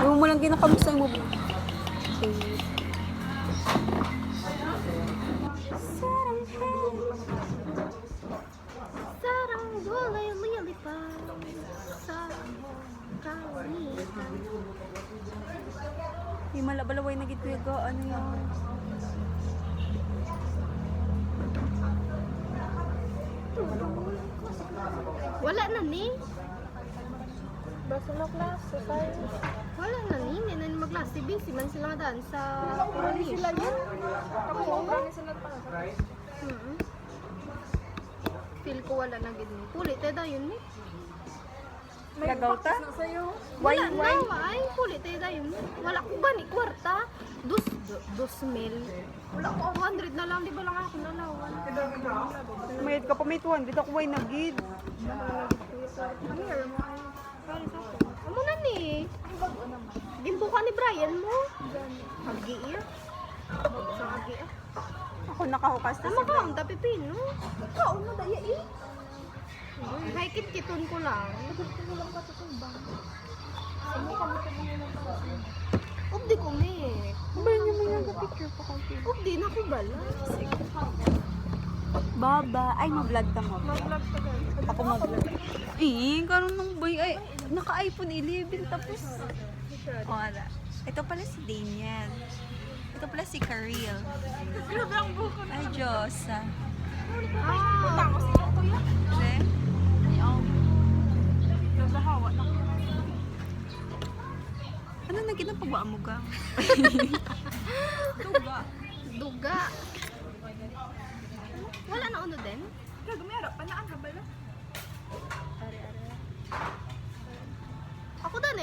Yung mo lang kinakamusta mo. Sarang gulay lilipad sa kaunitan. May malabalaway na gito yung ano yan. Wala na ni. Basta na class sa science. Wala na ni. Hindi na ni mag-class. Busy man sila nga daan sa college. Sila yun. Feel ko wala na gid ni. Pulit tayo dayon ni. Lagaw ta? Wala na. Ay, pulit tayo dayon ni. Wala ko ba ni kwarta? Dos mil. Wala ko 200 na lang. Di ba lang ako nalawan? Mayad ka pa may 200 ako ay nagid. Ano yun mo? Amo na ni. Gimbo ka ni Brian mo. Hagi-ir. Sa hagi-ir. Ako nakahukas na Tama ka, ang tapipino. Ikaw na daya eh. Hay kit-kiton ko lang. Nagkukulang ka sa tumbang. Ano ka mo Updi ko me. Abay niyo may nag-picture pa konti. Updi na ko bala. Baba. Ay, mag-vlog ta mo. mag-vlog ka dyan? Ako mag-vlog. Karon nung boy. Ay, naka-iPhone 11 tapos. O, ala. Ito pala si Daniel. Ito pala si Karil. Grabe ang buko na. Ay, Diyos. Tango sila kuya. Kasi, Naglahawa na ko. ano na ginapagawa mo ka? Duga. Duga. Wala na uno din? Gagumera pa na ang habala. Ako dan